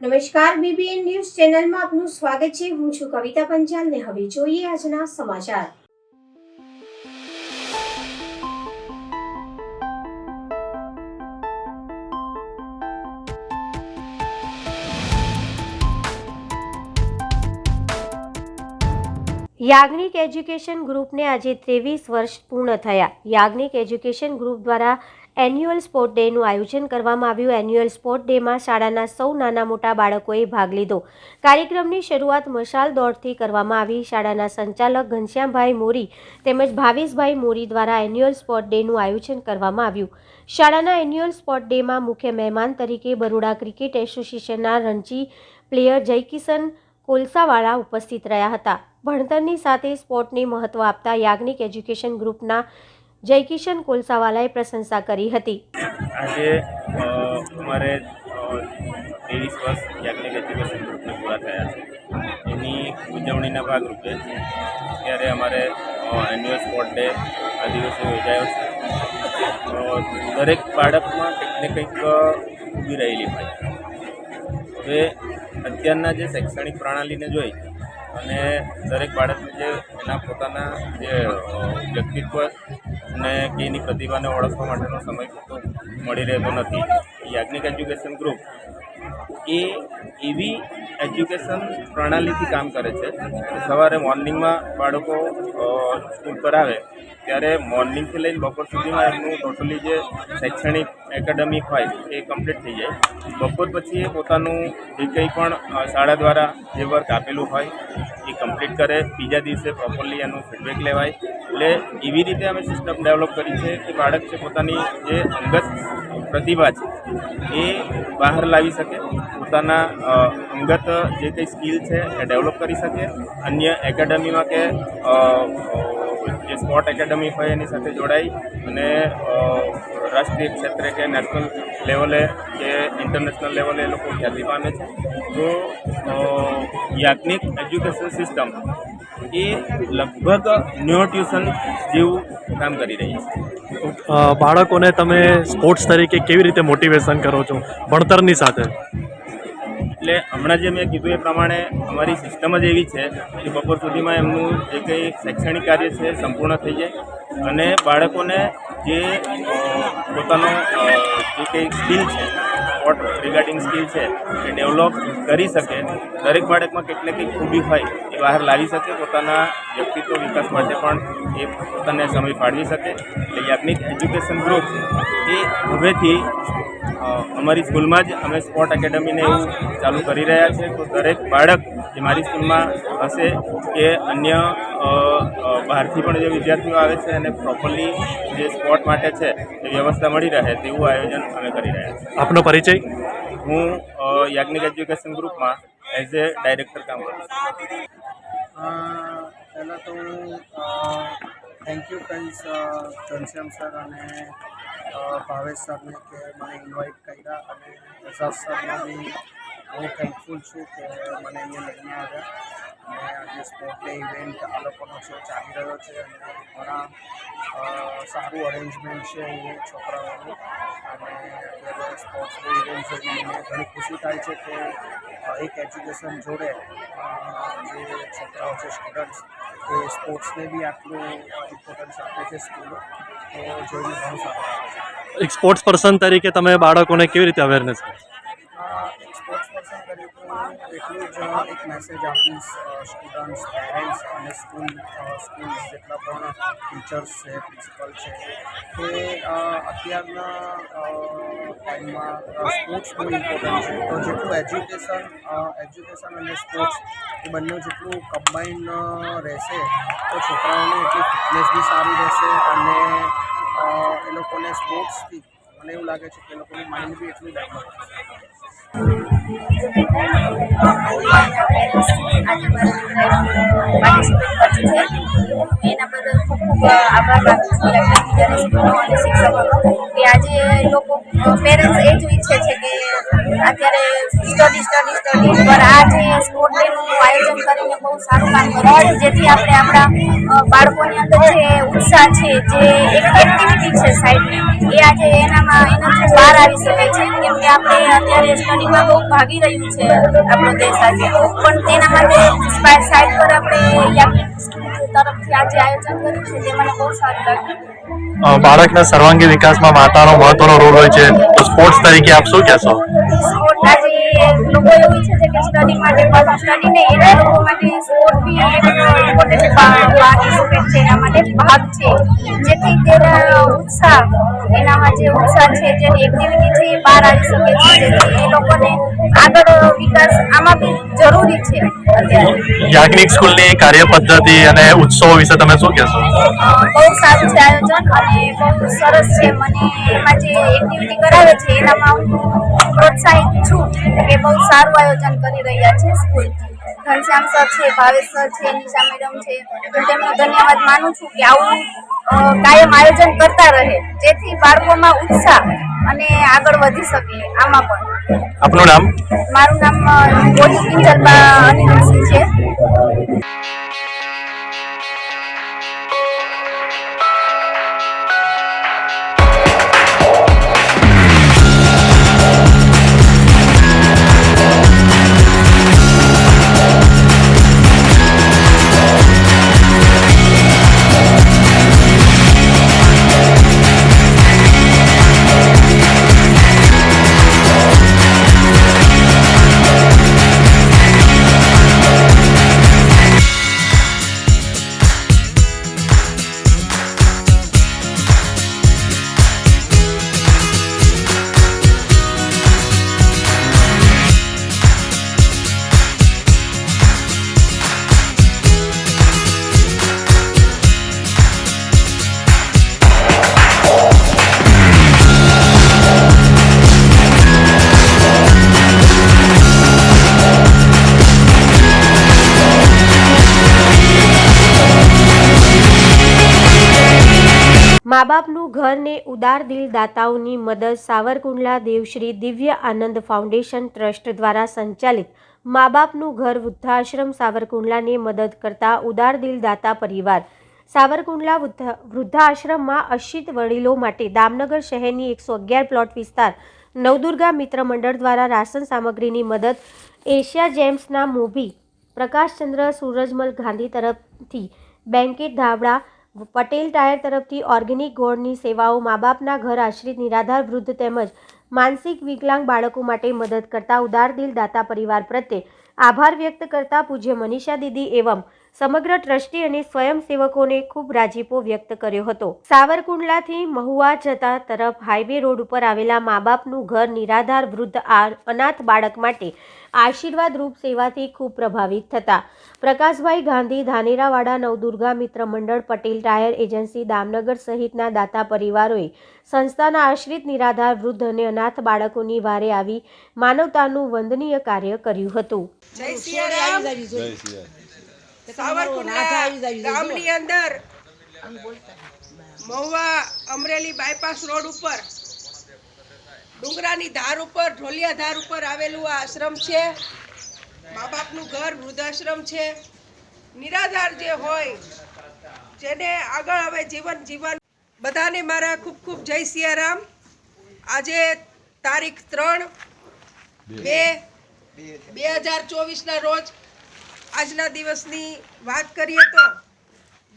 નમસ્કાર, BBN news ચેનલમાં આપનું સ્વાગત છે। હું છું કવિતા પંચાલ ને હવે જોઈએ આજના સમાચાર। યાજ્ઞિક એજ્યુકેશન ગ્રુપને આજે 23 વર્ષ પૂર્ણ થયા। યાજ્ઞિક એજ્યુકેશન ગ્રુપ દ્વારા એન્યુઅલ સ્પોર્ટ ડેનું આયોજન કરવામાં આવ્યું। એન્યુઅલ સ્પોર્ટ ડેમાં શાળાના સૌ નાના મોટા બાળકોએ ભાગ લીધો। કાર્યક્રમની શરૂઆત મશાલ દોડથી કરવામાં આવી। શાળાના સંચાલક ઘનશ્યામભાઈ મોરી તેમજ ભાવેશભાઈ મોરી દ્વારા એન્યુઅલ સ્પોર્ટ ડેનું આયોજન કરવામાં આવ્યું। શાળાના એન્યુઅલ સ્પોર્ટ ડેમાં મુખ્ય મહેમાન તરીકે બરોડા ક્રિકેટ એસોસિએશનના રણજી પ્લેયર જયકિશન કોલસાવાળા ઉપસ્થિત રહ્યા હતા। ભણતરની સાથે સ્પોર્ટને મહત્વ આપતા યાજ્ઞિક એજ્યુકેશન ગ્રુપના જયકિશન કોલસાવાલાએ પ્રશંસા કરી હતી। આજે અમારે 23 વર્ષ યાજ્ઞિક એજ્યુકેશન ગ્રુપને પૂરા થયા છે। એની ઉજવણીના ભાગરૂપે અત્યારે અમારે એન્યુઅલ સ્પોર્ટ ડે આ દિવસે યોજાયો છે। દરેક બાળકમાં કંઈક ને કંઈક ઊભી રહેલી હોય। હવે અત્યારના જે શૈક્ષણિક પ્રણાલીને જોઈ અને દરેક બાળકને જે એના પોતાના જે વ્યક્તિત્વ અને કે એની પ્રતિભાને ઓળખવા માટેનો સમય પૂરતો મળી રહેતો નથી। યાજ્ઞિક એજ્યુકેશન ગ્રુપ એ એવી એજ્યુકેશન પ્રણાલીથી કામ કરે છે કે સવારે મોર્નિંગમાં બાળકો સ્કૂલ પર આવે ત્યારે મોર્નિંગથી લઈને બપોર સુધીમાં એમનું ટોટલી જે શૈક્ષણિક એકેડેમિક હોય એ કમ્પ્લીટ થઈ જાય। બપોર પછી એ પોતાનું જે કંઈ પણ શાળા દ્વારા જે વર્ક આપેલું હોય એ કમ્પ્લીટ કરે। બીજા દિવસે પ્રોપરલી એનું ફીડબેક લેવાય। એટલે એવી રીતે અમે સિસ્ટમ ડેવલપ કરી છે કે બાળક છે પોતાની જે અંગત પ્રતિભા છે એ બહાર લાવી શકે, પોતાના અંગત જે કંઈ સ્કિલ છે એ ડેવલપ કરી શકે, અન્ય એકેડેમીમાં કે જે સ્પોર્ટ એકેડેમી હોય એની સાથે જોડાઈ અને રાષ્ટ્રીય ક્ષેત્રે કે નેશનલ લેવલે કે ઇન્ટરનેશનલ લેવલે એ લોકો ખ્યાતિ પામે છે। તો યાજ્ઞિક એજ્યુકેશન સિસ્ટમ એ લગભગ ન્યૂ ટ્યુશન જેવું કામ કરી રહી છે। બાળકોને તમે સ્પોર્ટ્સ તરીકે કેવી રીતે મોટિવેશન કરો છો ભણતરની સાથે? એટલે હમણાં જે મેં કીધું એ પ્રમાણે અમારી સિસ્ટમ જ એવી છે કે બપોર સુધીમાં એમનું જે કંઈ શૈક્ષણિક કાર્ય છે સંપૂર્ણ થઈ જાય અને બાળકોને જે પોતાનો જે કંઈ સ્કિલ છે, સ્પોર્ટ રિગાર્ડિંગ સ્કિલ છે એ ડેવલપ કરી શકે। દરેક બાળકમાં કંઈક ને કંઈક ખૂબી હોય એ બહાર લાવી શકે, પોતાના વ્યક્તિત્વ વિકાસ માટે પણ એ પોતાને સમય ફાળવી શકે। એટલે યાજ્ઞિક એજ્યુકેશન ગ્રુપ એ હવેથી અમારી સ્કૂલમાં જ અમે સ્પોર્ટ એકેડેમીને એવું ચાલુ કરી રહ્યા છે। તો દરેક બાળક જે મારી સ્કૂલમાં હશે કે અન્ય બહારથી પણ જે વિદ્યાર્થીઓ આવે છે અને પ્રોપરલી જે સ્પોર્ટ માટે છે એ વ્યવસ્થા મળી રહે તેવું આયોજન અમે કરી રહ્યા છીએ। આપનો પરિચય? હું યાજ્ઞિક એજ્યુકેશન ગ્રુપમાં એઝ એ ડાયરેક્ટર કામ કરું છું। પહેલાં તો હું થેન્ક યુ કહીશ ઘનશ્યામ સર અને ભાવેશ સરને કે મને ઇન્વાઇટ કર્યા અને એઝાઝ સરને બી હું થેન્કફુલ છું કે મને અહીંયા લઈને આવ્યા અને આજે સ્પોર્ટ ડે ઇવેન્ટ આ લોકોનો છે ચાલી રહ્યો છે અને ઘણા સારું અરેન્જમેન્ટ છે અહીંયા છોકરાઓનું અને અત્યારે સ્પોર્ટ્સ ડે ઇવેન્ટ જોઈને મને ઘણી ખુશી થાય છે કે એક એજ્યુકેશન જોડે જે છોકરાઓ છે સ્ટુડન્ટ્સ એ સ્પોર્ટ્સને બી આટલું ઇમ્પોર્ટન્સ આપે છે સ્કૂલો, તો જોઈને ઘણું સારું લાગે છે। એક સ્પોર્ટ્સ પર્સન તરીકે તમે બાળકોને કેવી રીતે અવેરનેસ? સ્પોર્ટ્સ પર્સન તરીકે હું એટલું જ એક મેસેજ આપીશ સ્ટુડન્ટ્સ, પેરેન્ટ્સ અને સ્કૂલ્સ જેટલા પણ ટીચર્સ છે, પ્રિન્સિપલ છે કે અત્યારના ટાઈમમાં સ્પોર્ટ્સ બહુ ઇમ્પોર્ટન્ટ છે। તો જેટલું એજ્યુકેશન અને સ્પોર્ટ્સ એ બંને જેટલું કમ્બાઈન રહેશે તો છોકરાઓને એટલી ફિટનેસ બી સારી રહેશે અને એ લોકોને સ્પોર્ટ્સથી મને એવું લાગે છે કે એ લોકોનું માઇન્ડ બી એટલું ડેવલપ થશે। એના બદલ ખૂબ ખૂબ આભાર માનું છું વિદ્યાર્થીઓ અને શિક્ષકોનો કે આજે લોકો પેરેન્ટ્સ એ જ ઈચ્છે છે કે અત્યારે સ્ટડી પર આ જે સ્પોર્ટ ડેનું આયોજન કરીને બહુ સારું કામ કર્યું છે, જેથી આપણે આપણા બાળકોની અંદર જે ઉત્સાહ છે, જે એક એક્ટિવિટી છે સાઈડની, એ આજે એનાથી બહાર આવી શકે છે. કેમ કે આપણે અત્યારે સ્ટડીમાં બહુ ભાગી રહ્યું છે આપણો દેશ આજે, પણ તેના માટે સાઈડ પર આપણે યાજ્ઞિક તરફથી આજે આયોજન કર્યું છે, તે મને બહુ સારું લાગ્યું. બાળકના સર્વાંગી વિકાસમાં માતાનો મહત્વનો રોલ હોય છે, તો સ્પોર્ટ્સ તરીકે આપ શું કહેશો? સ્પોર્ટ આજે લોકો એવું ઈચ્છે છે કે સ્ટડી માટે પણ સ્ટડી નહીં, એના લોકો માટે સ્પોર્ટ બી ઇમ્પોર્ટન્ટ પાર્ટિસિપેટ છે, એના માટે ભાગ છે, જેથી તેના ઉત્સાહ, એનામાં જે ઉત્સાહ છે, જેની એક્ટિવિટી છે, એ બહાર આવી શકે છે, જેથી એ લોકોને આગળ વિકાસ આમાં બી જરૂરી છે. અત્યારે યાજ્ઞિક સ્કૂલની કાર્ય પદ્ધતિ અને ઉત્સવો વિશે તમે શું કહેશો? બહુ સારું છે આયોજન અને બહુ સરસ છે. મને એમાં જે એક્ટિવિટી કરાવે છે એનામાં હું પ્રોત્સાહિત છું કે બહુ સારું આયોજન કરી રહ્યા છે સ્કૂલ. ઘનશ્યામ સર છે, ભાવેશ સર છે, નિશા મેડમ છે, હું તેમનો ધન્યવાદ માનું છું કે આવું કાયમ આયોજન કરતા રહે, જેથી બાળકોમાં ઉત્સાહ અને આગળ વધી શકે. આમાં પણ આપનું નામ? મારું નામ મોદી કિંજલબા અનિરુદ્ધસિંહ છે. મા બાપનું ઘર ને ઉદાર દિલ દાતાઓની મદદ. સાવરકુંડલા દેવશ્રી દિવ્ય આનંદ ફાઉન્ડેશન ટ્રસ્ટ દ્વારા સંચાલિત મા બાપનું ઘર વૃદ્ધાશ્રમ સાવરકુંડલાને મદદ કરતા ઉદાર દિલ દાતા પરિવાર. સાવરકુંડલા વૃદ્ધાશ્રમમાં અશિત વડીલો માટે દામનગર શહેરની 111 પ્લોટ વિસ્તાર નવદુર્ગા મિત્ર મંડળ દ્વારા રાશન સામગ્રીની મદદ. એશિયા જેમ્સના મોભી પ્રકાશચંદ્ર સૂરજમલ ગાંધી તરફથી બેન્કેટ ધાબળા, પટેલ ટાયર તરફથી ઓર્ગેનિક ગોળની સેવાઓ. મા બાપના ઘર આશ્રિત નિરાધાર વૃદ્ધ તેમજ માનસિક વિકલાંગ બાળકો માટે મદદ કરતા ઉદાર દિલ દાતા પરિવાર પ્રત્યે આભાર વ્યક્ત કરતા પૂજ્ય મનીષા દીદી એવં સમગ્ર ટ્રસ્ટી અને સ્વયંસેવકોને ખૂબ રાજીપો વ્યક્ત કર્યો હતો. સાવરકુંડલાથી મહુવા જતા તરફ હાઈવે રોડ ઉપર આવેલા મા બાપનું ઘર નિરાધાર વૃદ્ધ અનાથ બાળક માટે આશીર્વાદ રૂપ સેવાથી ખૂબ પ્રભાવિત થતા પ્રકાશભાઈ ગાંધી, ધાનેરાવાડા નવદુર્ગા મિત્ર મંડળ, પટેલ ટાયર એજન્સી દામનગર સહિતના દાતા પરિવારોએ સંસ્થાના આશ્રિત નિરાધાર વૃદ્ધ અને અનાથ બાળકોની વારે આવી માનવતાનું વંદનીય કાર્ય કર્યું હતું. જય સિયારામ. સાવરકુંડલા ગામની અંદર મહુવા અમરેલી બાયપાસ રોડ ઉપર ડુંગરાની ધાર ઉપર ઢોલિયા ધાર ઉપર આવેલું આ આશ્રમ છે. મા બાપનું ઘર વૃદ્ધાશ્રમ છે. નિરાધાર જે હોય, જેને આગળ હવે જીવન બધાને મારા ખૂબ ખૂબ જય સિયારામ. આજે તારીખ 3/2/2024ના રોજ આજના દિવસની વાત કરીએ તો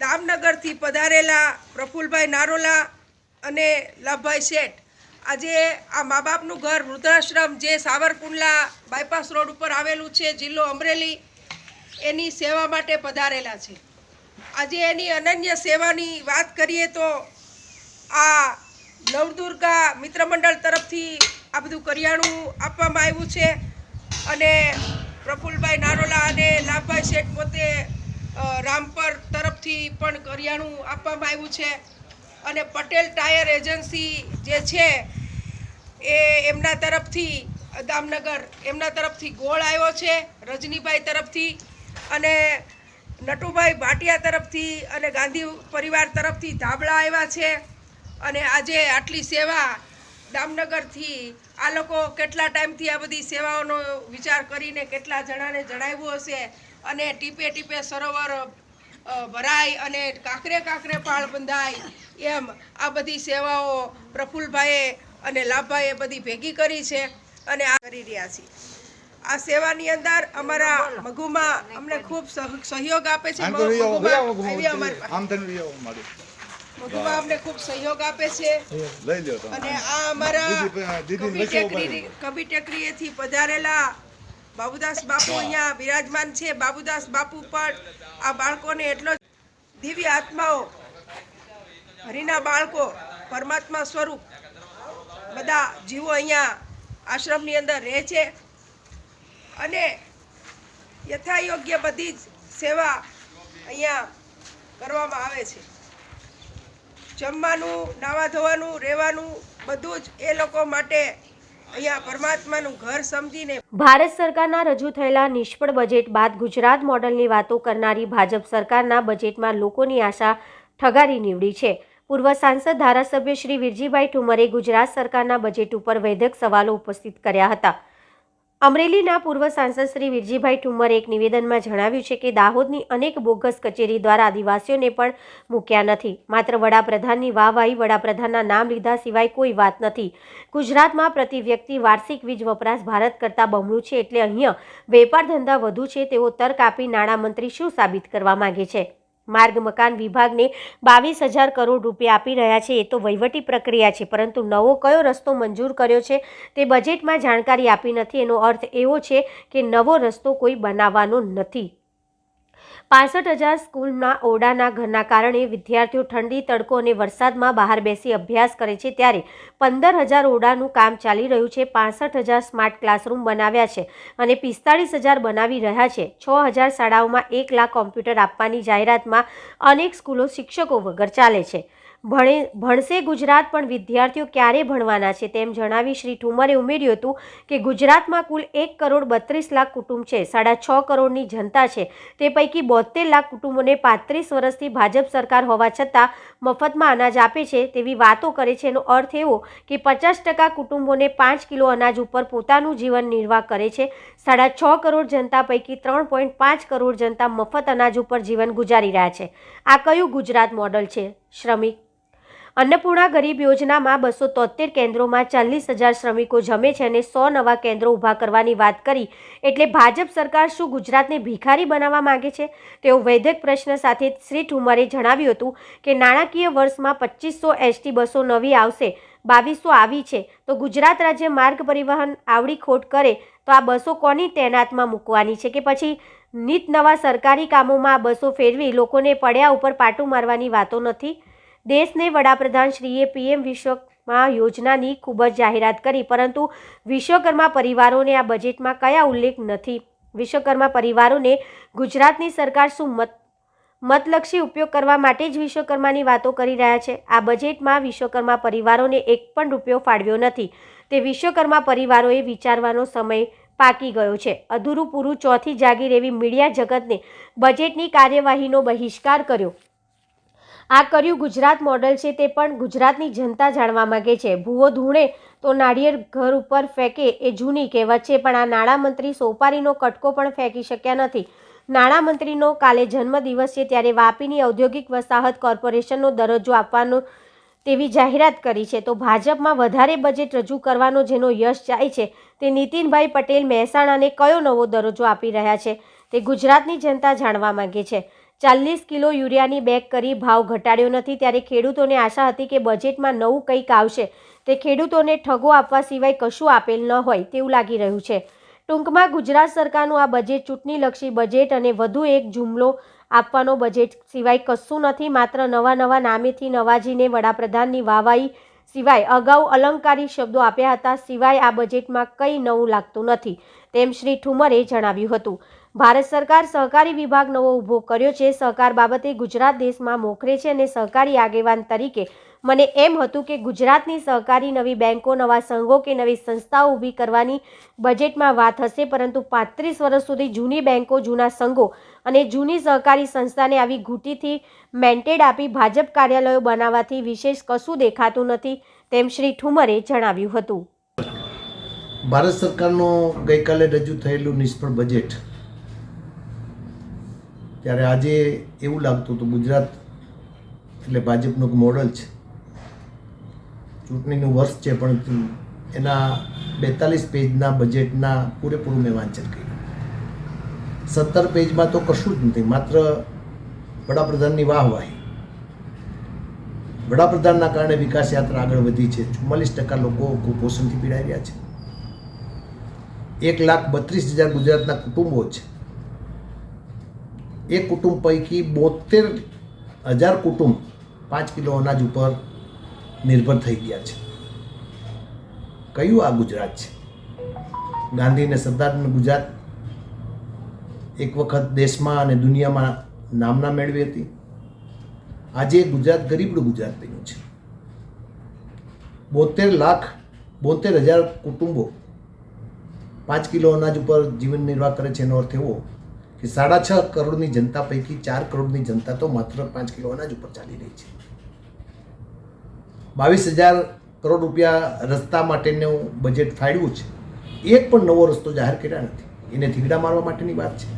દામનગરથી પધારેલા પ્રફુલભાઈ નારોલા અને લાભભાઈ શેઠ આજે આ મા બાપનું ઘર વૃદ્ધાશ્રમ જે સાવરકુંડલા બાયપાસ રોડ ઉપર આવેલું છે, જિલ્લો અમરેલી, એની સેવા માટે પધારેલા છે. આજે એની અનન્ય સેવાની વાત કરીએ તો આ નવદુર્ગા મિત્ર મંડળ તરફથી આ બધું કરિયાણું આપવામાં આવ્યું છે અને પ્રફુલભાઈ નારોલા અને લાભભાઈ શેઠ પોતે રામપર તરફથી પણ કરિયાણું આપવામાં આવ્યું છે અને પટેલ ટાયર એજન્સી જે છે એ એમના તરફથી દામનગર એમના તરફથી ગોળ આવ્યો છે, રજનીભાઈ તરફથી અને નટુભાઈ ભાટિયા તરફથી અને ગાંધી પરિવાર તરફથી ધાબળા આવ્યા છે. અને આજે આટલી સેવા દામનગરથી આ લોકો કેટલા ટાઈમથી આ બધી સેવાઓનો વિચાર કરીને કેટલા જણાને જણાવ્યું હશે અને ટીપે ટીપે સરોવર ભરાય અને કાંકરે કાંકરે પાળ બંધાય એમ આ બધી સેવાઓ પ્રફુલ્લભાઈએ અને લાભભાઈએ બધી ભેગી કરી છે અને આ કરી રહ્યા છીએ. આ સેવાની અંદર અમારા મઘુમાં અમને ખૂબ સહયોગ આપે છે. મઘુમાં અમને ખૂબ સહયોગ આપે છે અને આ અમારા કબી ટેકરીએથી પધારેલા બાબુદાસ બાપુ અહીંયા બિરાજમાન છે. બાબુદાસ બાપુ પણ આ બાળકોને એટલો જ દિવ્ય આત્માઓ, હરિના બાળકો, પરમાત્મા સ્વરૂપ બધા જીવો અહીંયા આશ્રમની અંદર રહે છે અને યથાયોગ્ય બધી જ સેવા અહીંયા કરવામાં આવે છે. જમવાનું, નાવા ધોવાનું, રહેવાનું બધું જ એ લોકો માટે અહીંયા પરમાત્માનું ઘર સમજીને. ભારત સરકારના રજૂ થયેલા નિષ્ફળ બજેટ બાદ ગુજરાત મોડલની વાતો કરનારી ભાજપ સરકારના બજેટમાં લોકોની આશા ઠગારી નીવડી છે. પૂર્વ સાંસદ ધારાસભ્ય શ્રી વિરજીભાઈ ઠુમરે ગુજરાત સરકારના બજેટ ઉપર વૈધક સવાલો ઉપસ્થિત કર્યા હતા. અમરેલીના પૂર્વ સાંસદ શ્રી વિરજીભાઈ ઠુમરે એક નિવેદનમાં જણાવ્યું છે કે દાહોદની અનેક બોગસ કચેરી દ્વારા આદિવાસીઓને પણ મૂક્યા નથી. માત્ર વડાપ્રધાનની વાહવાહી, વડાપ્રધાનના નામ લીધા સિવાય કોઈ વાત નથી. ગુજરાતમાં પ્રતિ વ્યક્તિ વાર્ષિક વીજ વપરાશ ભારત કરતાં બમણું છે, એટલે અહીંયા વેપાર ધંધા વધુ છે તેવો તર્ક આપી નાણામંત્રી શું સાબિત કરવા માંગે છે? માર્ગ મકાન વિભાગને 22,000 કરોડ રૂપિયા આપી રહ્યા છે. એ તો વહીવટી પ્રક્રિયા છે, પરંતુ નવો કયો રસ્તો મંજૂર કર્યો છે તે બજેટમાં જાણકારી આપી નથી. એનો અર્થ એવો છે કે નવો રસ્તો કોઈ બનાવવાનો નથી. 65,000 સ્કૂલના ઓરડાના ઘરના કારણે વિદ્યાર્થીઓ ઠંડી, તડકો અને વરસાદમાં બહાર બેસી અભ્યાસ કરે છે, ત્યારે 15,000 ઓરડાનું કામ ચાલી રહ્યું છે. 65,000 સ્માર્ટ ક્લાસરૂમ બનાવ્યા છે અને 45,000 બનાવી રહ્યા છે. 6,000 શાળાઓમાં 1 લાખ કોમ્પ્યુટર આપવાની જાહેરાતમાં અનેક સ્કૂલો શિક્ષકો વગર ચાલે છે. ભણશે ગુજરાત, પણ વિદ્યાર્થીઓ ક્યારે ભણવાના છે તેમ જણાવી શ્રી ઠુમરે ઉમેર્યું હતું કે ગુજરાતમાં કુલ 1,32,00,000 કુટુંબ છે. 6.5 કરોડની જનતા છે. તે પૈકી 72 લાખ કુટુંબોને 35 વર્ષથી ભાજપ સરકાર હોવા છતાં મફતમાં અનાજ આપે છે તેવી વાતો કરે છે. એનો અર્થ એવો કે 50% કુટુંબોને 5 કિલો અનાજ ઉપર પોતાનું જીવન નિર્વાહ કરે છે. 6.5 કરોડ જનતા પૈકી 3.5 કરોડ જનતા મફત અનાજ ઉપર જીવન ગુજારી રહ્યા છે. આ કયું ગુજરાત મોડલ છે? શ્રમિક અન્નપૂર્ણા ગરીબ યોજનામાં 273 કેન્દ્રોમાં 40,000 શ્રમિકો જમે છે અને 100 નવા કેન્દ્રો ઊભા કરવાની વાત કરી. એટલે ભાજપ સરકાર શું ગુજરાતને ભિખારી બનાવવા માંગે છે? તેઓ વૈધક પ્રશ્ન સાથે શ્રી ઠુમરે જણાવ્યું હતું કે નાણાકીય વર્ષમાં 2,500 એસટી બસો નવી આવશે, 2,200 આવી છે. તો ગુજરાત રાજ્ય માર્ગ પરિવહન આવડી ખોટ કરે તો આ બસો કોની તૈનાતમાં મૂકવાની છે? કે પછી નિત નવા સરકારી કામોમાં આ બસો ફેરવી લોકોને પડ્યા ઉપર પાટું મારવાની વાતો નથી? દેશને વડાપ્રધાન શ્રીએ પીએમ વિશ્વકર્મા યોજનાની ખૂબ જ જાહેરાત કરી, પરંતુ વિશ્વકર્મા પરિવારોને આ બજેટમાં કયા ઉલ્લેખ નથી? વિશ્વકર્મા પરિવારોને ગુજરાતની સરકાર શું મતલક્ષી ઉપયોગ કરવા માટે જ વિશ્વકર્માની વાતો કરી રહ્યા છે? આ બજેટમાં વિશ્વકર્મા પરિવારોને એક પણ રૂપિયો ફાળવ્યો નથી. તે વિશ્વકર્મા પરિવારોએ વિચારવાનો સમય પાકી ગયો છે. અધૂરું પૂરું ચોથી જાગીર એવી મીડિયા જગતને બજેટની કાર્યવાહીનો બહિષ્કાર કર્યો. આ કર્યું ગુજરાત મોડલ છે તે પણ ગુજરાતની જનતા જાણવા માંગે છે. ભૂવો ધૂણે તો નાળિયેર ઘર ઉપર ફેંકે એ જૂની કહેવત છે, પણ આ નાણામંત્રી સોપારીનો કટકો પણ ફેંકી શક્યા નથી. નાણામંત્રીનો કાલે જન્મદિવસ છે, ત્યારે વાપીની ઔદ્યોગિક વસાહત કોર્પોરેશનનો દરજ્જો આપવાનો તેવી જાહેરાત કરી છે. તો ભાજપમાં વધારે બજેટ રજૂ કરવાનો જેનો યશ જાય છે તે નીતિનભાઈ પટેલ મહેસાણાને કયો નવો દરજ્જો આપી રહ્યા છે તે ગુજરાતની જનતા જાણવા માંગે છે. 40 કિલો યુરિયાની બેગ કરી ભાવ ઘટાડ્યો નથી, ત્યારે ખેડૂતોને આશા હતી કે બજેટમાં નવું કંઈક આવશે. તે ખેડૂતોને ઠગો આપવા સિવાય કશું આપેલ ન હોય તેવું લાગી રહ્યું છે. ટૂંકમાં ગુજરાત સરકારનું આ બજેટ ચૂંટણીલક્ષી બજેટ અને વધુ એક જુમલો આપવાનો બજેટ સિવાય કશું નથી. માત્ર નવા નામેથી નવાજીને વડાપ્રધાનની વાહવાહી સિવાય અગાઉ અલંકારી શબ્દો આપ્યા હતા સિવાય આ બજેટમાં કંઈ નવું લાગતું નથી તેમ શ્રી ઠુમરે જણાવ્યું હતું. ભારત સરકાર સહકારી વિભાગ નવો ઊભો કર્યો છે. સહકાર બાબતે ગુજરાત દેશમાં મોખરે છે અને સહકારી આગેવાન તરીકે મને એમ હતું કે ગુજરાતની સહકારી નવી બેન્કો, નવા સંઘો કે નવી સંસ્થાઓ ઊભી કરવાની બજેટમાં વાત હશે, પરંતુ 35 વર્ષ સુધી જૂની બેન્કો, જૂના સંઘો અને જૂની સહકારી સંસ્થાને આવી ઘૂંટીથી મેન્ટેડ આપી ભાજપ કાર્યાલયો બનાવવાથી વિશેષ કશું દેખાતું નથી તેમ શ્રી ઠુમરે જણાવ્યું હતું. ભારત સરકારનું ગઈકાલે રજૂ થયેલું નિષ્ફળ બજેટ, ત્યારે આજે એવું લાગતું હતું ગુજરાત એટલે ભાજપનું મોડલ છે, ચૂંટણીનું વર્ષ છે, પણ એના 42 પેજના બજેટના પૂરેપૂરું મેં વાંચન કર્યું. 17 પેજમાં તો કશું જ નથી, માત્ર વડાપ્રધાનની વાહવાહી. વડાપ્રધાનના કારણે વિકાસ યાત્રા આગળ વધી છે. 44% લોકો કુપોષણથી પીડાઈ રહ્યા છે. 1,32,000 ગુજરાતના કુટુંબો છે. એ કુટુંબ પૈકી 72,000 કુટુંબ 5 કિલો અનાજ ઉપર નિર્ભર થઈ ગયા છે. કયું આ ગુજરાત છે? ગાંધી અને સરદારનું ગુજરાત એક વખત દેશમાં અને દુનિયામાં નામના મેળવી હતી. આજે ગુજરાત ગરીબનું ગુજરાત બન્યું છે. 72,000 કુટુંબો 5 કિલો અનાજ ઉપર જીવન નિર્વાહ કરે છે. એનો અર્થ એવો કે 6.5 કરોડની જનતા પૈકી 4 કરોડની જનતા તો માત્ર 5 કિલો અનાજ ઉપર ચાલી રહી છે. 22,000 કરોડ રૂપિયા રસ્તા માટેનું બજેટ ફાળવ્યું છે. એક પણ નવો રસ્તો જાહેર કર્યા નથી. એને થીગડા મારવા માટેની વાત છે.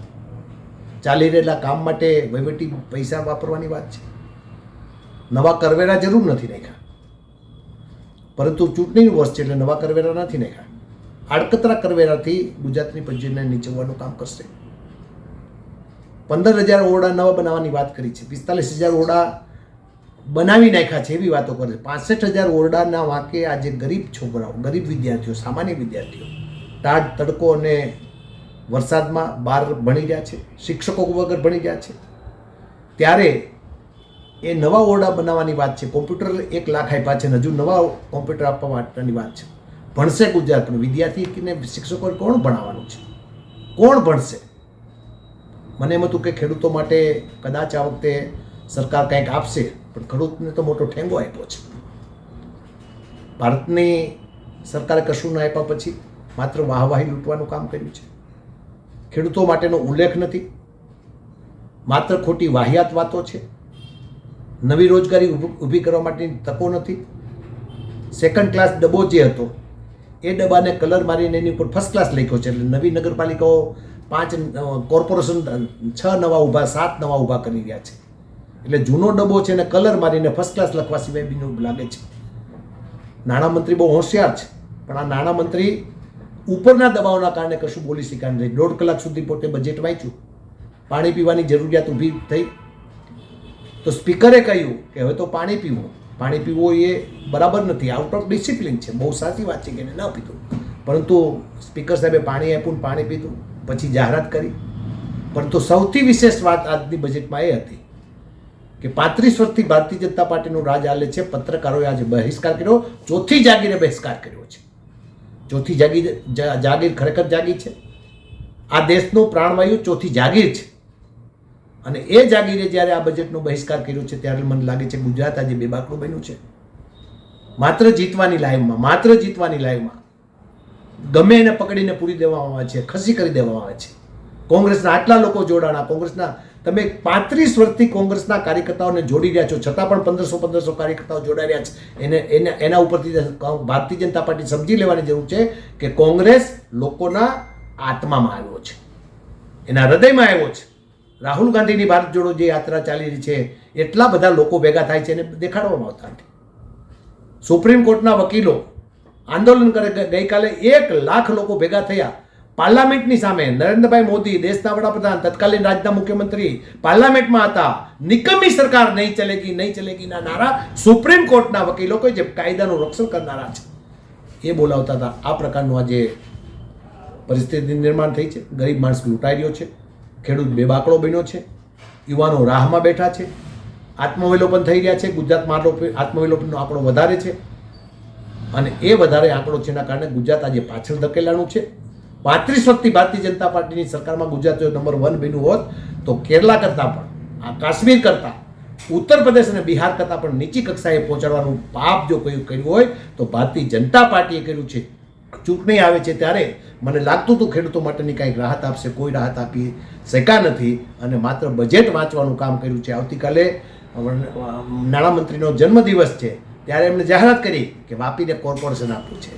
ચાલી રહેલા કામ માટે વહીવટી પૈસા વાપરવાની વાત છે. નવા કરવેરા જરૂર નથી નાખ્યા, પરંતુ ચૂંટણીનું વર્ષ છે એટલે નવા કરવેરા નથી નાખ્યા. આડકતરા કરવેરાથી ગુજરાતની પંચાયતને નીચવવાનું કામ કરશે. 15,000 ઓરડા નવા બનાવવાની વાત કરી છે. 45,000 ઓરડા બનાવી નાખ્યા છે એવી વાતો કરે છે. 65,000 ઓરડાના વાંકે આજે ગરીબ છોકરાઓ, ગરીબ વિદ્યાર્થીઓ, સામાન્ય વિદ્યાર્થીઓ ટાઢ તડકો અને વરસાદમાં બહાર ભણી રહ્યા છે, શિક્ષકો વગર ભણી રહ્યા છે. ત્યારે એ નવા ઓરડા બનાવવાની વાત છે. કોમ્પ્યુટર 1 લાખ આપ્યા છે, હજુ નવા કોમ્પ્યુટર આપવા માટેની વાત છે. ભણશે ગુજરાત, પણ વિદ્યાર્થીને શિક્ષકો કોણ ભણાવવાનું છે? કોણ ભણશે? મને એમ હતું કે ખેડૂતો માટે કદાચ આ વખતે સરકાર કંઈક આપશે, પણ ખેડૂતને તો મોટો ઠેંગો આપ્યો છે. ભારતની સરકારે કશું ના આપ્યા પછી માત્ર વાહવાહી લૂંટવાનું કામ કર્યું છે. ખેડૂતો માટેનો ઉલ્લેખ નથી, માત્ર ખોટી વાહિયાત વાતો છે. નવી રોજગારી ઊભી કરવા માટેની તકો નથી. સેકન્ડ ક્લાસ ડબ્બો જે હતો એ ડબ્બાને કલર મારીને એની ઉપર ફર્સ્ટ ક્લાસ લખ્યો છે. એટલે નવી નગરપાલિકાઓ 5 કોર્પોરેશન 6 નવા ઊભા, 7 નવા ઊભા કરી રહ્યા છે. એટલે જૂનો ડબ્બો છે એને કલર મારીને ફર્સ્ટ ક્લાસ લખવા સિવાય બીનું લાગે છે. નાણામંત્રી બહુ હોશિયાર છે, પણ આ નાણામંત્રી ઉપરના દબાવના કારણે કશું બોલી શક્યા નથી. 1.5 કલાક સુધી પોતે બજેટ વાંચ્યું. પાણી પીવાની જરૂરિયાત ઊભી થઈ તો સ્પીકરે કહ્યું કે હવે તો પાણી પીવું. પાણી પીવું એ બરાબર નથી, આઉટ ઓફ ડિસિપ્લિન છે. બહુ સાચી વાત છે કે એને ન પીધું, પરંતુ સ્પીકર સાહેબે પાણી આપ્યું, પાણી પીધું, પછી જાહેરાત કરી. પરંતુ સૌથી વિશેષ વાત આજની બજેટમાં એ હતી કે 35 વર્ષથી ભારતીય જનતા પાર્ટીનું રાજ હાલે છે. પત્રકારોએ આજે બહિષ્કાર કર્યો, ચોથી જાગીરે બહિષ્કાર કર્યો છે. ચોથી જાગીર ખરેખર જાગી છે. આ દેશનું પ્રાણવાયુ ચોથી જાગીર છે. અને એ જાગીરે જ્યારે આ બજેટનો બહિષ્કાર કર્યો છે ત્યારે મને લાગે છે ગુજરાત આજે બેબાકડું બન્યું છે. માત્ર જીતવાની લાઈવમાં ગમે એને પકડીને પૂરી દેવામાં આવે છે, ખસી કરી દેવામાં આવે છે. કોંગ્રેસના આટલા લોકો જોડાણા, કોંગ્રેસના તમે 35 વર્ષથી કોંગ્રેસના કાર્યકર્તાઓને જોડી રહ્યા છો, છતાં પણ 1500 કાર્યકર્તાઓ જોડાઈ રહ્યા છે. એના ઉપરથી ભારતીય જનતા પાર્ટી સમજી લેવાની જરૂર છે કે કોંગ્રેસ લોકોના આત્મામાં આવ્યો છે, એના હૃદયમાં આવ્યો છે. રાહુલ ગાંધીની ભારત જોડો જે યાત્રા ચાલી રહી છે, એટલા બધા લોકો ભેગા થાય છે એને દેખાડવામાં આવતા નથી. સુપ્રીમ કોર્ટના વકીલો આંદોલન કરે. ગઈકાલે 1 લાખ લોકો ભેગા થયા પાર્લામેન્ટની સામે. નરેન્દ્રભાઈ મોદી, દેશના વડાપ્રધાન, તત્કાલીન રાજ્યના મુખ્યમંત્રી પાર્લામેન્ટમાં હતા. નિકમ્મી સરકાર નહીં ચલેગીના નારા સુપ્રીમ કોર્ટના વકીલો કે જે કાયદાનું રક્ષણ કરનારા છે એ બોલાવતા હતા. આ પ્રકારનું આજે પરિસ્થિતિ નિર્માણ થઈ છે. ગરીબ માણસ લૂંટાઈ રહ્યો છે, ખેડૂત બેબાકડો બન્યો છે, યુવાનો રાહમાં બેઠા છે, આત્મવિલોપન થઈ રહ્યા છે. ગુજરાતમાં આત્મવિલોપનનો આંકડો વધારે છે અને એ વધારે આંકડો છે એના કારણે ગુજરાત આજે પાછળ ધકેલાનું છે. 35 વર્ષથી ભારતીય જનતા પાર્ટીની સરકારમાં ગુજરાત જો નંબર 1 બન્યું હોત તો કેરલા કરતાં પણ, આ કાશ્મીર કરતાં, ઉત્તર પ્રદેશ અને બિહાર કરતાં પણ નીચી કક્ષાએ પહોંચાડવાનું પાપ જો કર્યું હોય તો ભારતીય જનતા પાર્ટીએ કર્યું છે. ચૂંટણી આવે છે ત્યારે મને લાગતું હતું ખેડૂતો માટેની કંઈક રાહત આપશે, કોઈ રાહત આપી શક્યા નથી અને માત્ર બજેટ વાંચવાનું કામ કર્યું છે. આવતીકાલે નાણામંત્રીનો જન્મદિવસ છે ત્યારે એમણે જાહેરાત કરી કે વાપીને કોર્પોરેશન આપવું છે.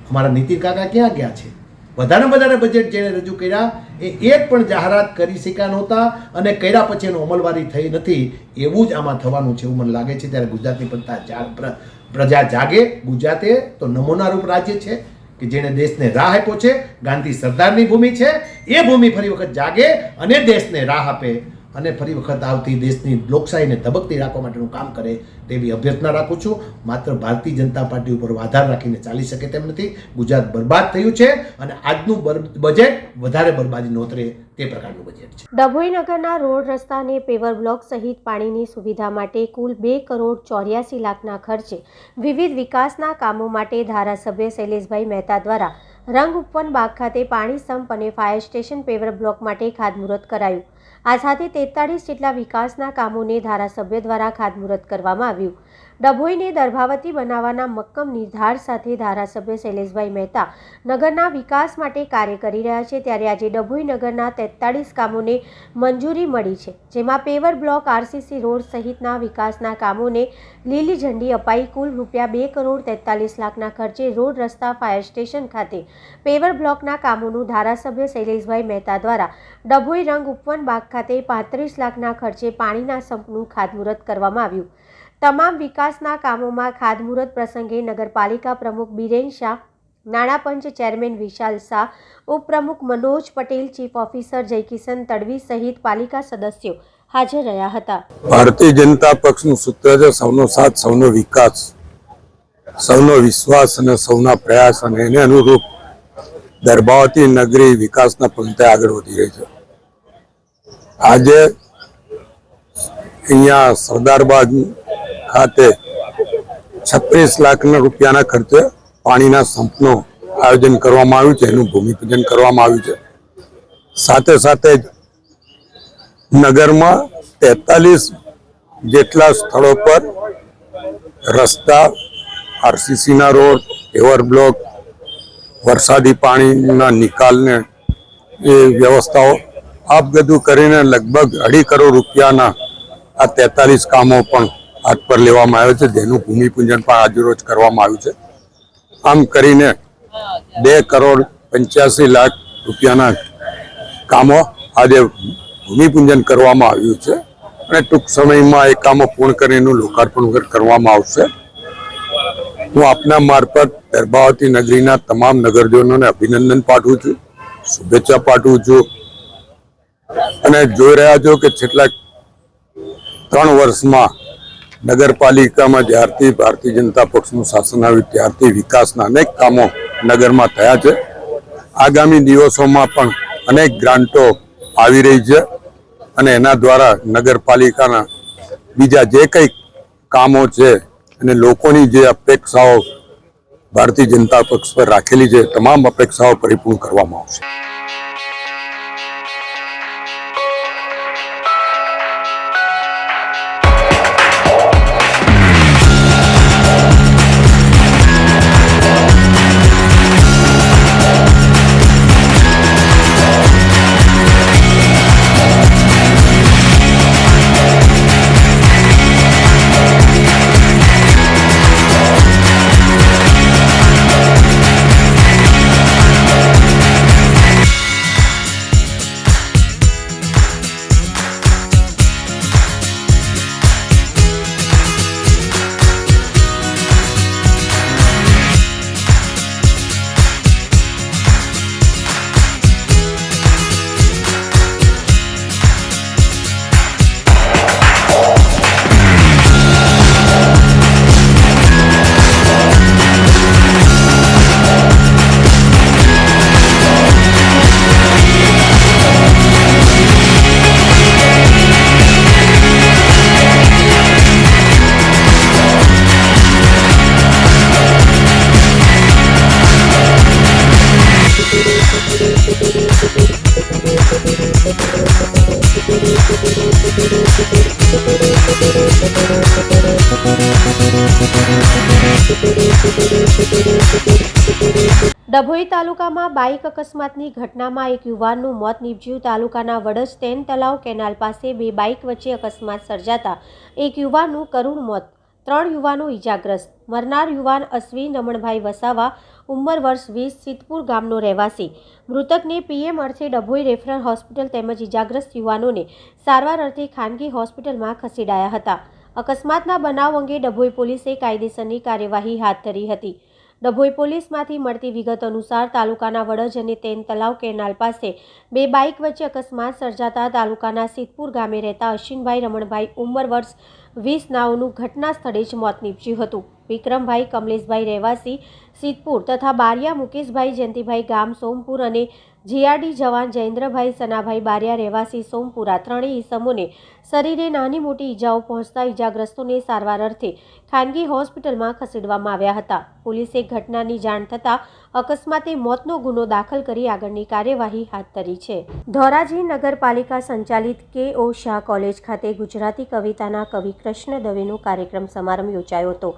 અમારા નીતિન કાકા ક્યાં ગયા છે? વધારે બજેટ જેણે રજૂ કર્યા એ એક પણ જાહેરાત કરી શક્યા નહોતા અને કર્યા પછી એનો અમલવારી થઈ નથી. એવું જ આમાં થવાનું છે એવું મને લાગે છે. ત્યારે ગુજરાતની પ્રજા જાગે. ગુજરાતે તો નમૂનારૂપ રાજ્ય છે કે જેણે દેશને રાહ આપ્યો છે. ગાંધી સરદારની ભૂમિ છે. એ ભૂમિ ફરી વખત જાગે અને દેશને રાહ આપે અને ફરી વખત આવતી દેશની લોકશાહીને ધબકતી રાખવા માટેનું કામ કરે તેવી અભ્યર્થના રાખું છું. માત્ર ભારતીય જનતા પાર્ટી ઉપર આધાર રાખીને ચાલી શકે તેમ નથી. ગુજરાત બરબાદ થયું છે અને આજનું બજેટ વધારે બરબાદી નોતરે તે પ્રકારનું બજેટ છે. ડભોઈ નગરના રોડ રસ્તા અને પેવર બ્લોક સહિત પાણીની સુવિધા માટે કુલ 2 કરોડ 84 લાખના ખર્ચે વિવિધ વિકાસના કામો માટે ધારાસભ્ય શૈલેષભાઈ મહેતા દ્વારા રંગ ઉપવન બાગ ખાતે પાણી સંપ અને ફાયર સ્ટેશન પેવર બ્લોક માટે ખાતમુહૂર્ત કરાયું. આ સાથે 43 જેટલા વિકાસના કામોને ધારાસભ્ય દ્વારા ખાતમુહૂર્ત કરવામાં આવ્યું. ડભોઈને દર્ભાવતી બનાવવાના મક્કમ નિર્ધાર સાથે ધારાસભ્ય શૈલેષભાઈ મહેતા નગરના વિકાસ માટે કાર્ય કરી રહ્યા છે. ત્યારે આજે ડભોઈ નગરના 43 કામોને મંજૂરી મળી છે, જેમાં પેવર બ્લોક, આરસીસી રોડ સહિતના વિકાસના કામોને લીલી ઝંડી અપાઈ. કુલ રૂપિયા 2 કરોડ 43 લાખના ખર્ચે રોડ, રસ્તા, ફાયર સ્ટેશન ખાતે પેવર બ્લોકના કામોનું ધારાસભ્ય શૈલેષભાઈ મહેતા દ્વારા ડભોઈ રંગ ઉપવન બાગ ખાતે 35 લાખના ખર્ચે પાણીના સંપનું ખાતમુહૂર્ત કરવામાં આવ્યું. તમામ વિકાસના કામોમાં ખાતમુહૂર્ત પ્રસંગે નગરપાલિકા પ્રમુખ બિરેન શાહ, નાણાં પંચ ચેરમેન વિશાલ શાહ, ઉપપ્રમુખ મનોજ પટેલ, ચીફ ઓફિસર જયકિશન તડવી સહિત પાલિકા સદસ્યો હાજર રહ્યા હતા. ભારતીય જનતા પક્ષનું સૂત્ર છે સૌનો સાથ, સૌનો વિકાસ, સૌનો વિશ્વાસ અને સૌના પ્રયાસ, અને એને અનુરૂપ દર્ભાવતી નગરી વિકાસના પંથે આગળ વધી રહી છે. આજે અહીંયા સરદારબાગ ખાતે 36 લાખ રૂપિયાના ખર્ચે પાણીના સંપનું આયોજન કરવામાં આવ્યું છે. એનું ભૂમિપૂજન કરવામાં આવ્યું છે. સાથે સાથે જ નગરમાં 43 જેટલા સ્થળો પર રસ્તા, આરસીસીના રોડ, પેવર બ્લોક, વરસાદી પાણીના નિકાલને એ વ્યવસ્થાઓ આ બધું કરીને લગભગ 2.5 કરોડ રૂપિયાના આ 43 કામો પણ હાથ પર લેવામાં આવ્યો છે, જેનું ભૂમિપૂજન પણ આજરોજ કરવામાં આવ્યું છે. આમ કરીને 2 કરોડ 85 લાખ રૂપિયાના કામો આજે ભૂમિપૂજન કરવામાં આવ્યું છે અને ટૂંક સમયમાં એ કામો પૂર્ણ કરીને એનું લોકાર્પણ કરવામાં આવશે. હું આપના મારફત દર્ભાવતી નગરીના તમામ નગરજનોને અભિનંદન પાઠવું છું, શુભેચ્છા પાઠવું છું અને જોઈ રહ્યા છો કે છેલ્લા 3 વર્ષમાં નગરપાલિકામાં જ્યારથી ભારતીય જનતા પક્ષનું શાસન આવ્યું ત્યારથી વિકાસના અનેક કામો નગરમાં થયા છે. આગામી દિવસોમાં પણ અનેક ગ્રાન્ટો આવી રહી છે અને એના દ્વારા નગરપાલિકાના બીજા જે કંઈ કામો છે અને લોકોની જે અપેક્ષાઓ ભારતીય જનતા પક્ષ પર રાખેલી છે તમામ અપેક્ષાઓ પરિપૂર્ણ કરવામાં આવશે. ડભોઈ તાલુકામાં બાઇક અકસ્માતની ઘટનામાં એક યુવાનનું મોત નીપજ્યું. તાલુકાના વડજ તેન તલાવ કેનાલ પાસે 2 બાઇક વચ્ચે અકસ્માત સર્જાતા એક યુવાનનું કરુણ મોત 3 યુવાનો ઇજાગ્રસ્ત. મરનાર યુવાન અશ્વિન રમણભાઈ વસાવા, ઉંમર વર્ષ 20, સિદ્ધપુર ગામનો રહેવાસી. મૃતકને પીએમ અર્થે ડભોઈ રેફરલ હોસ્પિટલ તેમજ ઇજાગ્રસ્ત યુવાનોને સારવાર અર્થે ખાનગી હોસ્પિટલમાં ખસેડાયા હતા. અકસ્માતના બનાવ અંગે ડભોઈ પોલીસે કાયદેસરની કાર્યવાહી હાથ ધરી હતી. ડભોઈ પોલીસમાંથી મળતી વિગત અનુસાર તાલુકાના વડજ અને તેન તલાવ કેનાલ પાસે 2 બાઇક વચ્ચે અકસ્માત સર્જાતા તાલુકાના સિદ્ધપુર ગામે રહેતા અશ્વિનભાઈ રમણભાઈ ઉંમર વર્ષ 20 નાઓનું ઘટના સ્થળે જ મોત નીપજ્યું હતું. વિક્રમભાઈ કમલેશભાઈ રહેવાસી સિદ્ધપુર તથા બારિયા મુકેશભાઈ જયંતિભાઈ ગામ સોમપુર અને જીઆરડી જવાન જયેન્દ્રભાઈ સનાભાઈ બારિયા રહેવાસી સોમપુરા ત્રણેય ઈસમોને શરીરે નાની મોટી ઈજાઓ પહોંચતા ઈજાગ્રસ્તોને સારવાર અર્થે ખાનગી હોસ્પિટલમાં ખસેડવામાં આવ્યા હતા. પોલીસે ઘટનાની જાણ થતાં અકસ્માતે મોતનો ગુનો દાખલ કરી આગળની કાર્યવાહી હાથ ધરી છે. ધોરાજી નગરપાલિકા સંચાલિત કે.ઓ. શાહ કોલેજ ખાતે ગુજરાતી કવિતાના કવિ કૃષ્ણ દવેનો કાર્યક્રમ સમારંભ યોજાયો હતો,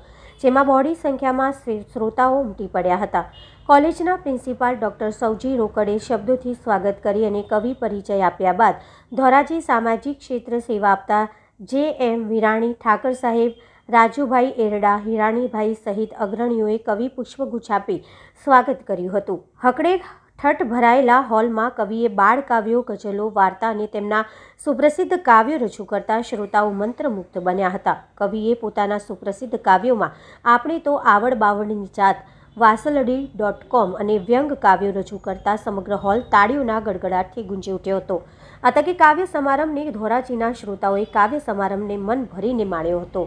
જેમાં બહોળી સંખ્યામાં શ્રોતાઓ ઉમટી પડ્યા હતા. કોલેજના પ્રિન્સિપાલ ડૉક્ટર સૌજી રોકડે શબ્દોથી સ્વાગત કરી અને કવિ પરિચય આપ્યા બાદ ધોરાજી સામાજિક ક્ષેત્ર સેવા આપતા જે.એમ. વિરાણી, ઠાકર સાહેબ, રાજુભાઈ એરડા, હિરાણીભાઈ સહિત અગ્રણીઓએ કવિ પુષ્પગુચ્છ આપી સ્વાગત કર્યું હતું. હકડે ઠઠ ભરાયેલા હોલમાં કવિએ બાળ કાવ્યો, ગઝલો, વાર્તા અને તેમના સુપ્રસિદ્ધ કાવ્યો રજૂ કરતા શ્રોતાઓ મંત્રમુગ્ધ બન્યા હતા. કવિએ પોતાના સુપ્રસિદ્ધ કાવ્યોમાં આપણે તો આવડ બાવળની જાત, વાસલડી.com અને વ્યંગ કાવ્યો રજૂ કરતા સમગ્ર હોલ તાળીઓના ગડગડાટથી ગુંજી ઉઠ્યો હતો. આ તકે કાવ્ય સમારંભને ધોરાજીના શ્રોતાઓએ કાવ્ય સમારંભને મન ભરીને માણ્યો હતો.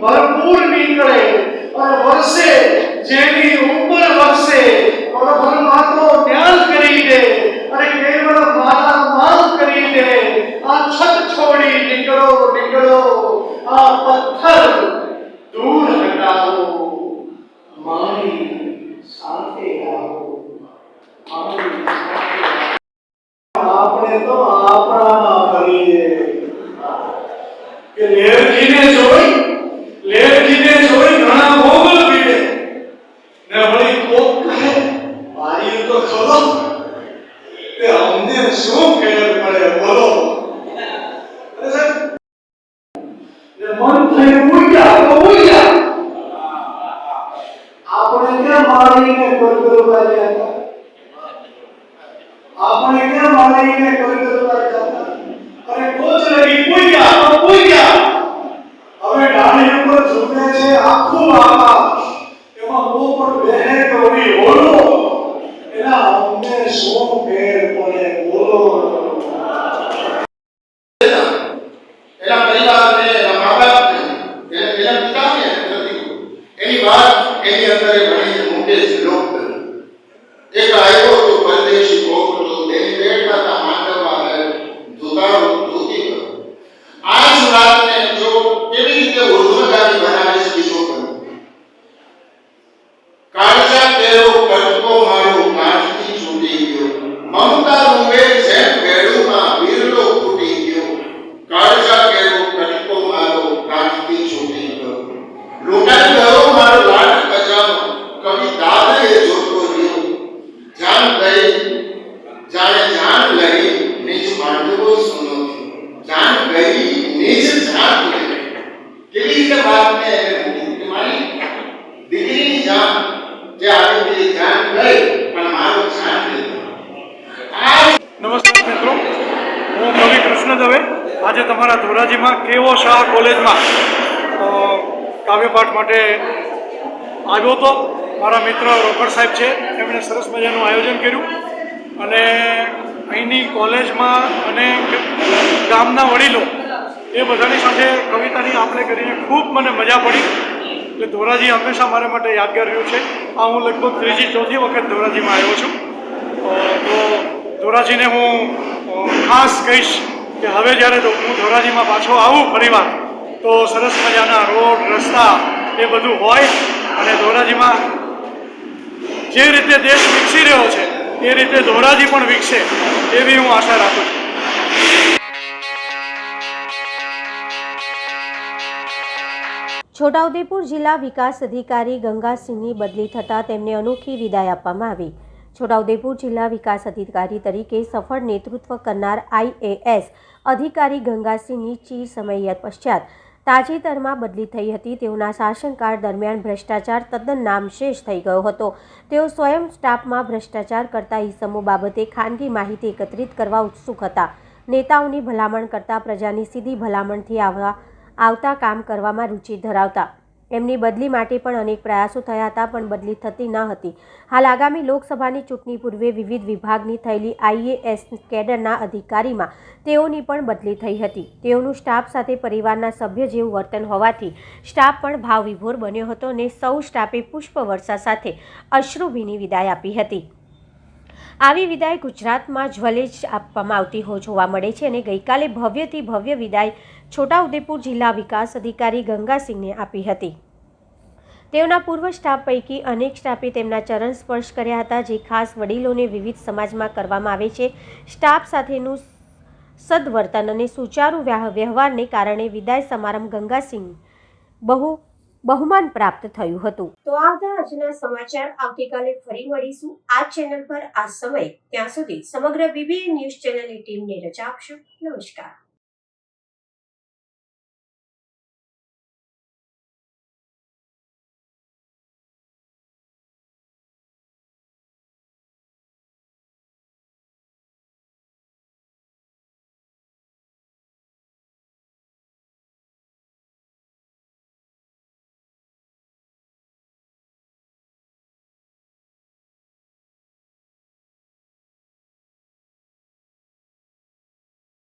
ભરપૂર નીકળે અને વર્ષે જેની ઉંમર વર્ષે પરબ્રહ્મા તો જ્ઞાન કરી દે અને કેવળ મારા માલ કરી દે. આ છત છોડી નીકળો નીકળો, આ પથ્થર દૂર હટાવો, મારી સાથે આવો, મારી સાથે. આપણે તો આપણામાં ફરીએ કે લેરજીને જોઈ ઘણા મોગલ પીડે ને વળી કોક કહે મારી તો ખરો તે અમને શું ફેર પડે બોલો. મન થયું ઉડ્યા આપણે ક્યાં મારીને કરગરવા જતા, આપણે ક્યાં મારીને કરગરવા જતા. અરે કોચ લગી પૂજ્યા હવે ડાળી ઉપર ઝૂકે છે આખું આકાશ, એમાં પોપટ બેહે કવડી હોલો, એના અમને શું ફેર પડે બોલો. એના પરિવારને, એના મા બાપને, એના પિતાને એની વાત એની અંદર ઘણી મોટી શ્લોક એક આવ્યો તો પરદેશી ભોગતો તેની પેટમાં માંડવા દુકાળો ધોતી ગયો. આ જ વાતને જો કેવી રીતે ઉર્ધ્વગામી બનાવી શકીશું પણ કાળજા કેરો કટકો મારો કાઢથી છૂટી ગયો, મમતા રૂવે જેમ વેડુમાં વીરલો ફૂટી ગયો. કાળજા કેરો કટકો મારો કાઢથી છૂટી ગયો, લૂંટાઈ ગયો મારો લાડ ખજાનો, કવિ દાદરે જોતો રહ્યો. જાન ગઈ જાણે જાન લઈ નિજ માંડવો સુનો થયો, જાન ગઈ નિજ જાન લઈ. કેવી રીતે વાતને મારી દીકરીની જાન જે આવી પેલી જાન ગઈ પણ મારો જાન લીધો. નમસ્કાર મિત્રો, હું કવિ કૃષ્ણ દવે આજે તમારા ધોરાજીમાં કે.ઓ. શાહ કોલેજમાં કાવ્યપાઠ માટે આવ્યો હતો. મારા મિત્ર રોકડ સાહેબ છે, એમણે સરસ મજાનું આયોજન કર્યું અને અહીંની કોલેજમાં અને ગામના વડીલો એ બધાની સાથે કવિતાની આપણે કરીને ખૂબ મને મજા પડી. એટલે ધોરાજી હંમેશા મારા માટે યાદગાર રહ્યું છે. આ હું લગભગ 3જી-4જી વખત ધોરાજીમાં આવ્યો છું. તો ધોરાજીને હું ખાસ કહીશ કે હવે જ્યારે હું ધોરાજીમાં પાછો આવું ફરીવાર તો સરસ મજાના રોડ રસ્તા એ બધું હોય અને ધોરાજીમાં જે રીતે દેશ વિકસી રહ્યો છે એ રીતે ધોરાજી પણ વિકસે એવી હું આશા રાખું છું. છોટાઉદેપુર જિલ્લા વિકાસ અધિકારી ગંગાસિંહની બદલી થતાં તેમને અનોખી વિદાય આપવામાં આવી. છોટાઉદેપુર જિલ્લા વિકાસ અધિકારી તરીકે સફળ નેતૃત્વ કરનાર IAS અધિકારી ગંગાસિંહની ચીર સમય પશ્ચાત તાજેતરમાં બદલી થઈ હતી. તેઓના શાસનકાળ દરમિયાન ભ્રષ્ટાચાર તદ્દન નામશેષ થઈ ગયો હતો. તેઓ સ્વયં સ્ટાફમાં ભ્રષ્ટાચાર કરતા ઇસમો બાબતે ખાનગી માહિતી એકત્રિત કરવા ઉત્સુક હતા. નેતાઓની ભલામણ કરતા પ્રજાની સીધી ભલામણથી આવતા કામ કરવામાં રુચિ ધરાવતા. એમની બદલી માટે પણ અનેક પ્રયાસો થયા હતા, પણ બદલી થતી ન હતી. હાલ આગામી લોકસભાની ચૂંટણી પૂર્વે વિવિધ વિભાગની થયેલી IAS કેડરના અધિકારીમાં તેઓની પણ બદલી થઈ હતી. તેઓનું સ્ટાફ સાથે પરિવારના સભ્ય જેવું વર્તન હોવાથી સ્ટાફ પણ ભાવવિભોર બન્યો હતો અને સૌ સ્ટાફે પુષ્પવર્ષા સાથે અશ્રુભીની વિદાય આપી હતી. આવી વિદાય ગુજરાતમાં જ્વલે જ આપવામાં આવતી જોવા મળે છે અને ગઈકાલે ભવ્યથી ભવ્ય વિદાય છોટાઉદેપુર જિલ્લા વિકાસ અધિકારી ગંગાસિંહને આપી હતી. તેઓના પૂર્વ સ્ટાફ પૈકી અનેક સ્ટાફે તેમના ચરણ સ્પર્શ કર્યા હતા, જે ખાસ વડીલોને વિવિધ સમાજમાં કરવામાં આવે છે. સ્ટાફ સાથેનું સદવર્તન અને સુચારુ વ્યવહારને કારણે વિદાય સમારંભ ગંગાસિંહ બહુમાન પ્રાપ્ત થયું હતું. તો આ હતા આજના સમાચાર. આવતીકાલે ફરી મળીશું આ ચેનલ પર આ સમય. ત્યાં સુધી સમગ્ર BBN ન્યૂઝ ચેનલની ટીમને રજા આપશો. નમસ્કાર.